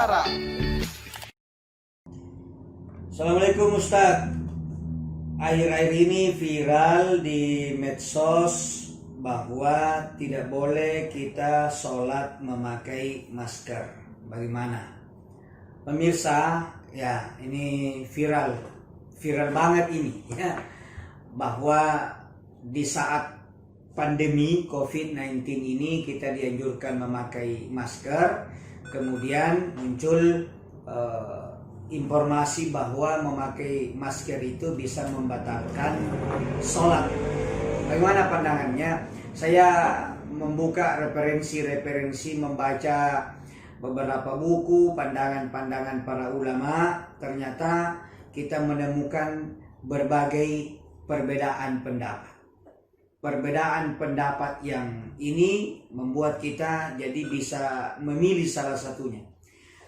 Nusantara. Assalamualaikum Ustaz. Akhir-akhir ini viral di medsos bahwa tidak boleh kita sholat memakai masker. Bagaimana? Pemirsa, ya ini viral banget ini ya, bahwa di saat pandemi COVID-19 ini kita dianjurkan memakai masker. Kemudian muncul informasi bahwa memakai masker itu bisa membatalkan sholat. Bagaimana pandangannya? Saya membuka referensi, membaca beberapa buku, pandangan-pandangan para ulama. Ternyata kita menemukan berbagai perbedaan pendapat. Perbedaan pendapat yang ini membuat kita jadi bisa memilih salah satunya.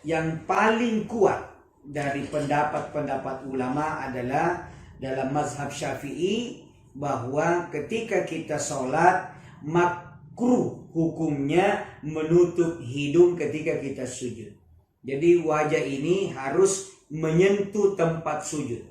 Yang paling kuat dari pendapat-pendapat ulama adalah dalam mazhab Syafi'i bahwa ketika kita sholat makruh hukumnya menutup hidung ketika kita sujud. Jadi wajah ini harus menyentuh tempat sujud.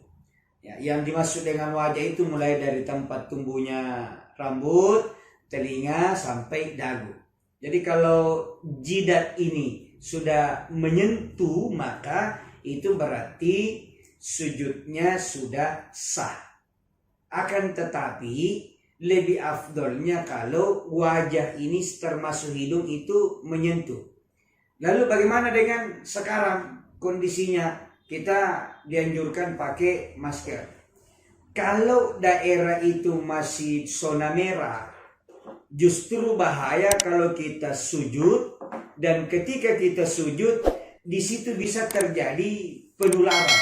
Ya, yang dimaksud dengan wajah itu mulai dari tempat tumbuhnya rambut, telinga sampai dagu. Jadi kalau jidat ini sudah menyentuh, maka itu berarti sujudnya sudah sah. Akan tetapi lebih afdolnya kalau wajah ini termasuk hidung itu menyentuh. Lalu bagaimana dengan sekarang kondisinya? Kita dianjurkan pakai masker. Kalau daerah itu masih zona merah, justru bahaya kalau kita sujud, dan ketika kita sujud di situ bisa terjadi penularan.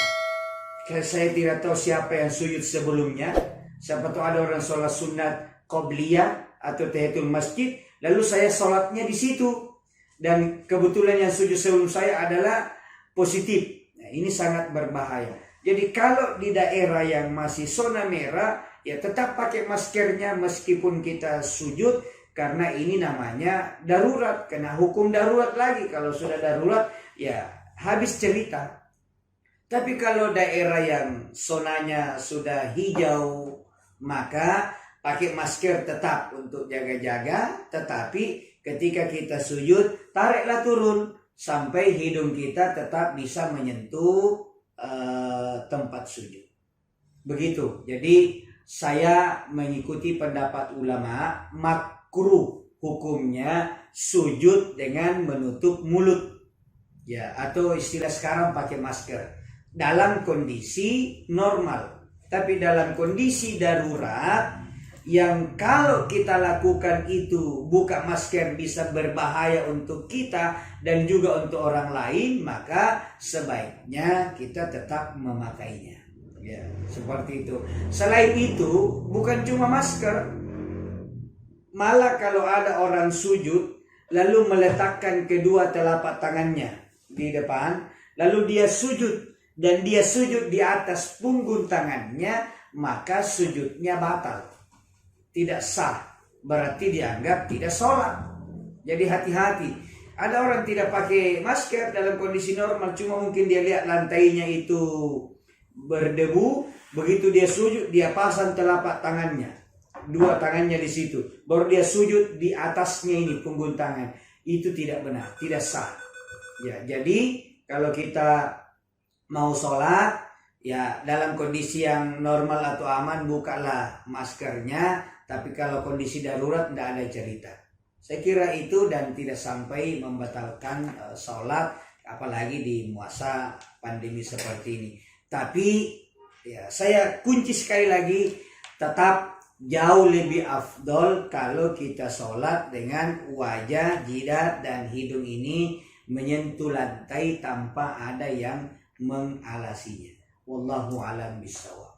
Saya tidak tahu siapa yang sujud sebelumnya. Siapa tahu ada orang sholat sunat qobliyah atau tahiyatul masjid, lalu saya sholatnya di situ, dan kebetulan yang sujud sebelum saya adalah positif. Nah, ini sangat berbahaya. Jadi kalau di daerah yang masih zona merah, ya tetap pakai maskernya meskipun kita sujud, karena ini namanya darurat. Kena hukum darurat lagi. Kalau sudah darurat, ya habis cerita. Tapi kalau daerah yang zonanya sudah hijau, maka pakai masker tetap untuk jaga-jaga. Tetapi ketika kita sujud, tariklah turun sampai hidung kita tetap bisa menyentuh tempat sujud. Begitu. Jadi saya mengikuti pendapat ulama, makruh hukumnya sujud dengan menutup mulut. Ya, atau istilah sekarang pakai masker dalam kondisi normal. Tapi dalam kondisi darurat, yang kalau kita lakukan itu buka masker bisa berbahaya untuk kita dan juga untuk orang lain, maka sebaiknya kita tetap memakainya. Ya, seperti itu. Selain itu, bukan cuma masker. Malah kalau ada orang sujud lalu meletakkan kedua telapak tangannya di depan, lalu dia sujud dan dia sujud di atas punggung tangannya, maka sujudnya batal. Tidak sah, berarti dianggap tidak sholat. Jadi hati-hati. Ada orang tidak pakai masker dalam kondisi normal, cuma mungkin dia lihat lantainya itu berdebu, begitu dia sujud dia pasang telapak tangannya, dua tangannya di situ, baru dia sujud di atasnya ini punggung tangan. Itu tidak benar, tidak sah. Ya, jadi kalau kita mau sholat, ya dalam kondisi yang normal atau aman bukalah maskernya. Tapi kalau kondisi darurat tidak ada cerita. Saya kira itu, dan tidak sampai membatalkan sholat, apalagi di masa pandemi seperti ini. Tapi ya saya kunci sekali lagi, tetap jauh lebih afdol kalau kita sholat dengan wajah, jidat, dan hidung ini menyentuh lantai tanpa ada yang mengalasinya. Wallahu a'lam bishawab.